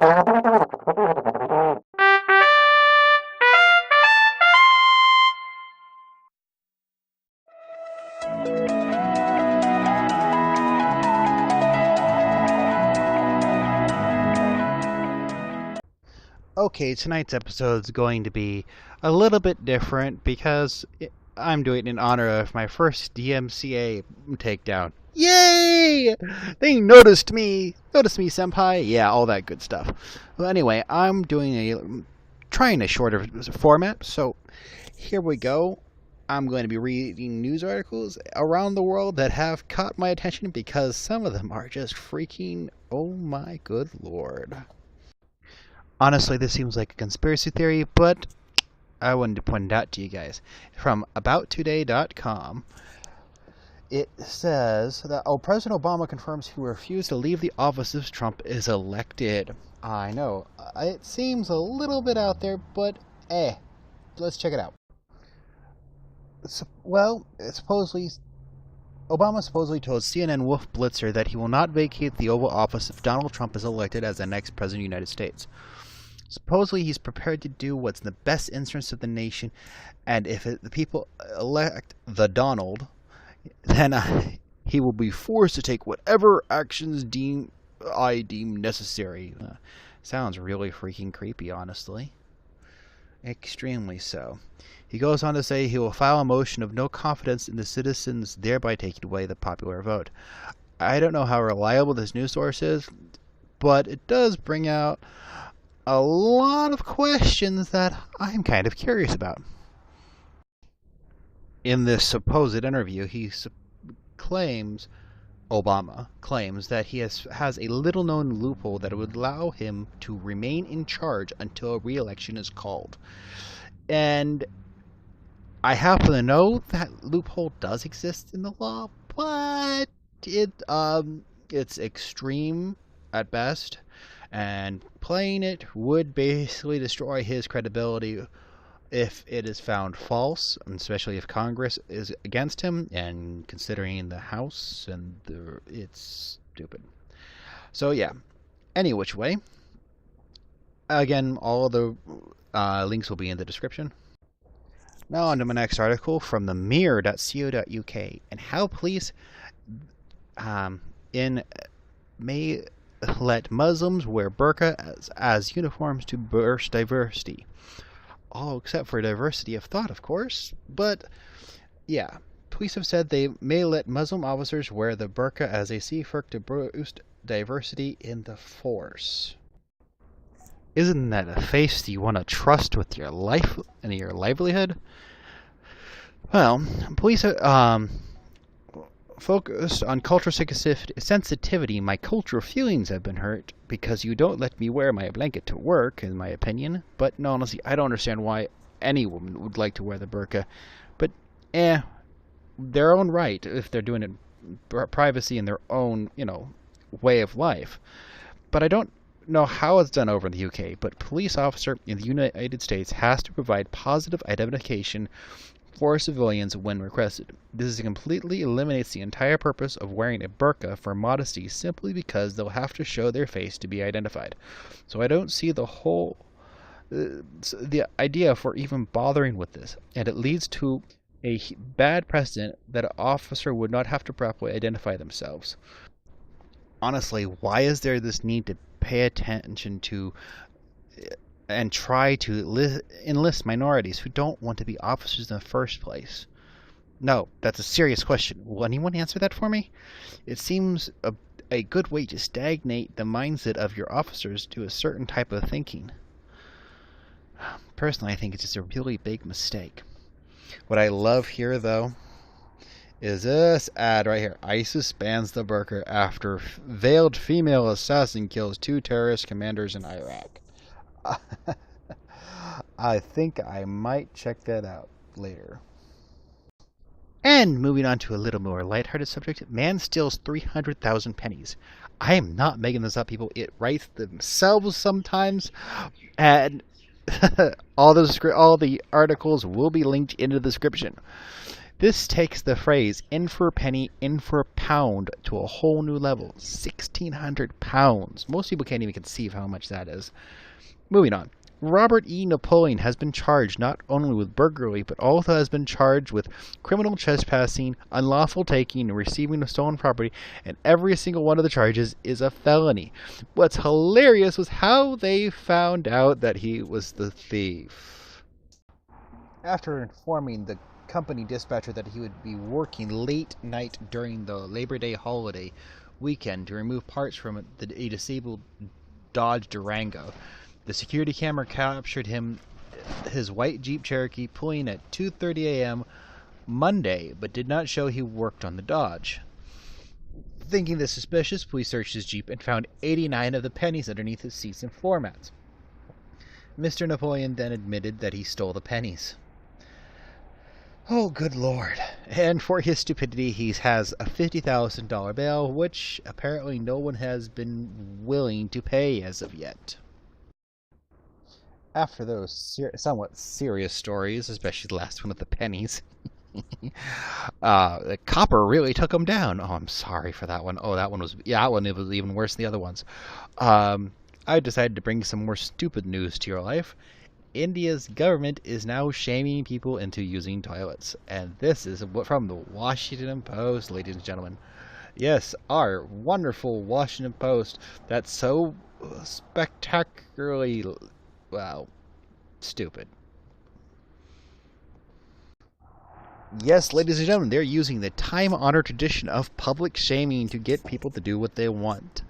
Okay, tonight's episode is going to be a little bit different because I'm doing it in honor of my first DMCA takedown. Yay! They noticed me! Noticed me, senpai! Yeah, all that good stuff. Well, anyway, I'm trying a shorter format, so here we go. I'm going to be reading news articles around the world that have caught my attention because some of them are just freaking, oh my good lord. Honestly, this seems like a conspiracy theory, but I wanted to point it out to you guys. From AboutToday.com, it says that President Obama confirms he will refuse to leave the office if Trump is elected. I know, it seems a little bit out there, but let's check it out. Obama supposedly told CNN Wolf Blitzer that he will not vacate the Oval Office if Donald Trump is elected as the next president of the United States. Supposedly, he's prepared to do what's in the best interest of the nation, and if the people elect the Donald, then he will be forced to take whatever actions I deem necessary. Sounds really freaking creepy, honestly. Extremely so. He goes on to say he will file a motion of no confidence in the citizens, thereby taking away the popular vote. I don't know how reliable this news source is, but it does bring out a lot of questions that I'm kind of curious about. In this supposed interview, Obama claims that he has a little-known loophole that would allow him to remain in charge until a re-election is called. And I happen to know that loophole does exist in the law, but it's extreme at best. And playing it would basically destroy his credibility if it is found false, especially if Congress is against him, and considering the House, and it's stupid. So yeah, any which way. Again, all the links will be in the description. Now on to my next article from the mirror.co.uk, and how police may let Muslims wear burqa as uniforms to burst diversity. All except for diversity of thought, of course. But, yeah. Police have said they may let Muslim officers wear the burqa as a safe work to boost diversity in the force. Isn't that a face you want to trust with your life and your livelihood? Well, police focused on cultural sensitivity. My cultural feelings have been hurt because you don't let me wear my blanket to work, in my opinion. But no, honestly, I don't understand why any woman would like to wear the burqa. But, their own right, if they're doing it privacy in their own, way of life. But I don't know how it's done over in the UK, but police officer in the United States has to provide positive identification for civilians when requested. This completely eliminates the entire purpose of wearing a burqa for modesty simply because they'll have to show their face to be identified. So I don't see the idea for even bothering with this, and it leads to a bad precedent that an officer would not have to properly identify themselves. Honestly, why is there this need to pay attention to and try to enlist minorities who don't want to be officers in the first place? No, that's a serious question. Will anyone answer that for me? It seems a good way to stagnate the mindset of your officers to a certain type of thinking. Personally, I think it's just a really big mistake. What I love here, though, is this ad right here. ISIS bans the burqa after veiled female assassin kills 2 terrorist commanders in Iraq. I think I might check that out later. And moving on to a little more lighthearted subject, man steals 300,000 pennies. I am not making this up, people. It writes themselves sometimes, and all the articles will be linked in the description. This takes the phrase in for penny, in for pound to a whole new level. 1,600 pounds. Most people can't even conceive how much that is. Moving on. Robert E. Napoleon has been charged not only with burglary, but also has been charged with criminal trespassing, unlawful taking, and receiving of stolen property, and every single one of the charges is a felony. What's hilarious was how they found out that he was the thief. After informing the company dispatcher that he would be working late night during the Labor Day holiday weekend to remove parts from a disabled Dodge Durango, the security camera captured his white Jeep Cherokee pulling at 2:30 a.m. Monday, but did not show he worked on the Dodge. Thinking this suspicious, police searched his Jeep and found 89 of the pennies underneath his seats and floor mats. Mr. Napoleon then admitted that he stole the pennies. Oh, good Lord. And for his stupidity, he has a $50,000 bail, which apparently no one has been willing to pay as of yet. After those somewhat serious stories, especially the last one with the pennies, the copper really took him down. Oh, I'm sorry for that one. Oh, that one was even worse than the other ones. I decided to bring some more stupid news to your life. India's government is now shaming people into using toilets. And this is from the Washington Post, ladies and gentlemen. Yes, our wonderful Washington Post that's so spectacularly, well, stupid. Yes, ladies and gentlemen, they're using the time-honored tradition of public shaming to get people to do what they want.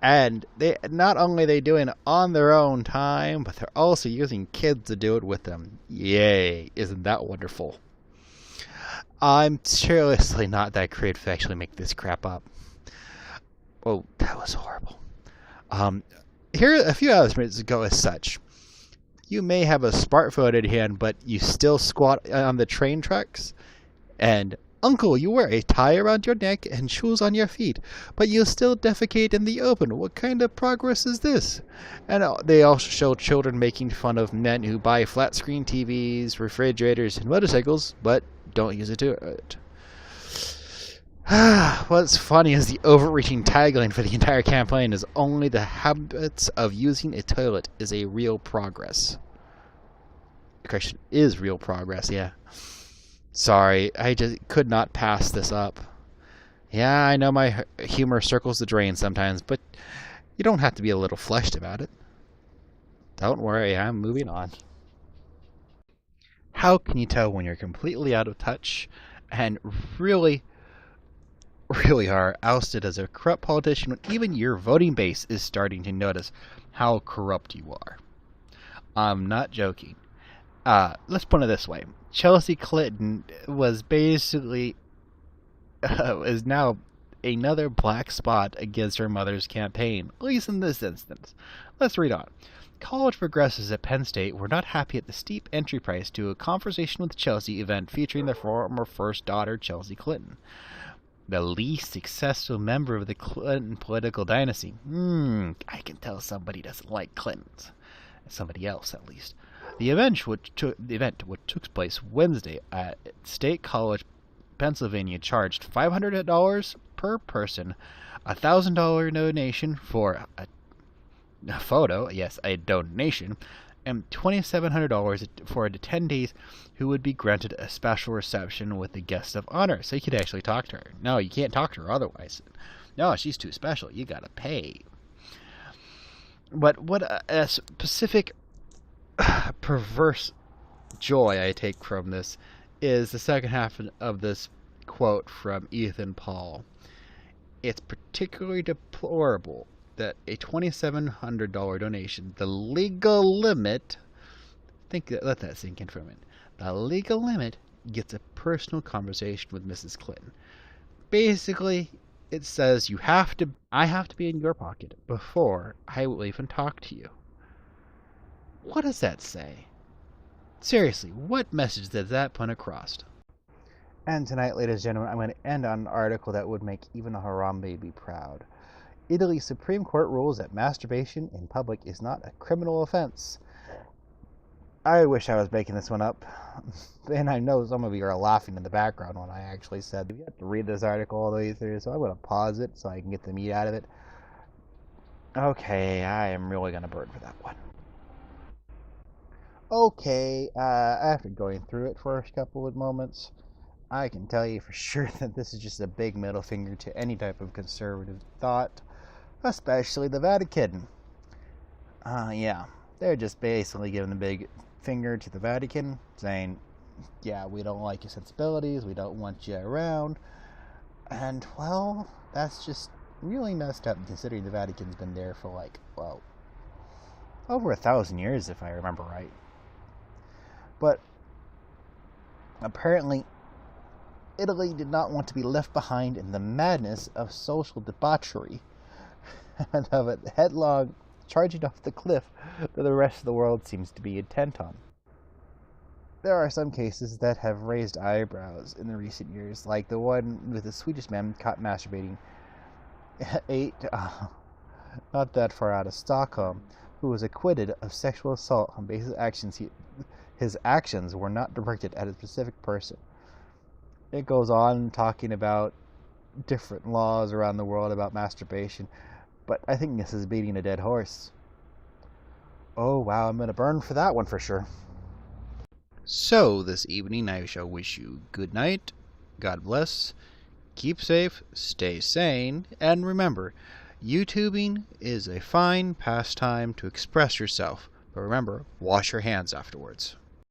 And they not only are they doing it on their own time, but they're also using kids to do it with them. Yay, isn't that wonderful? I'm seriously not that creative to actually make this crap up. Oh, that was horrible. Here a few minutes ago as such. You may have a smartphone in hand, but you still squat on the train tracks. And, Uncle, you wear a tie around your neck and shoes on your feet, but you still defecate in the open. What kind of progress is this? And they also show children making fun of men who buy flat-screen TVs, refrigerators, and motorcycles, but don't use it to it. What's funny is the overreaching tagline for the entire campaign is only the habits of using a toilet is a real progress. Correction, is real progress, yeah. Sorry, I just could not pass this up. Yeah, I know my humor circles the drain sometimes, but you don't have to be a little fleshed about it. Don't worry, I'm moving on. How can you tell when you're completely out of touch and really are ousted as a corrupt politician when even your voting base is starting to notice how corrupt you are? I'm not joking. Let's put it this way. Chelsea Clinton was basically is now another black spot against her mother's campaign, at least in this instance. Let's read on. College progressives at Penn State were not happy at the steep entry price to a Conversation with Chelsea event featuring their former first daughter, Chelsea Clinton, the least successful member of the Clinton political dynasty. I can tell somebody doesn't like Clintons. Somebody else, at least. The event, which took place Wednesday at State College, Pennsylvania, charged $500 per person, a $1,000 donation for a photo, yes, a donation, and $2,700 for attendees who would be granted a special reception with a guest of honor. So you could actually talk to her. No, you can't talk to her otherwise. No, she's too special. You gotta pay. But what a specific perverse joy I take from this is the second half of this quote from Ethan Paul. It's particularly deplorable that a $2,700 donation, the legal limit, let that sink in for a minute, the legal limit gets a personal conversation with Mrs. Clinton. Basically, it says I have to be in your pocket before I will even talk to you. What does that say? Seriously, what message does that put across? And tonight, ladies and gentlemen, I'm going to end on an article that would make even a Harambe be proud. Italy's Supreme Court rules that masturbation in public is not a criminal offense. I wish I was making this one up. And I know some of you are laughing in the background when I actually said you have to read this article all the way through, so I'm going to pause it so I can get the meat out of it. Okay, I am really going to burn for that one. Okay, after going through it for a couple of moments, I can tell you for sure that this is just a big middle finger to any type of conservative thought, especially the Vatican. Yeah, they're just basically giving the big finger to the Vatican, saying, yeah, we don't like your sensibilities, we don't want you around. And, well, that's just really messed up considering the Vatican's been there for, like, well, over 1,000 years, if I remember right. But apparently, Italy did not want to be left behind in the madness of social debauchery and of it headlong charging off the cliff that the rest of the world seems to be intent on. There are some cases that have raised eyebrows in the recent years, like the one with the Swedish man caught masturbating not that far out of Stockholm, who was acquitted of sexual assault on basis his actions were not directed at a specific person. It goes on talking about different laws around the world about masturbation, but I think this is beating a dead horse. Oh wow, I'm gonna burn for that one for sure. So, this evening I shall wish you good night, God bless, keep safe, stay sane, and remember, YouTubing is a fine pastime to express yourself, but remember, wash your hands afterwards.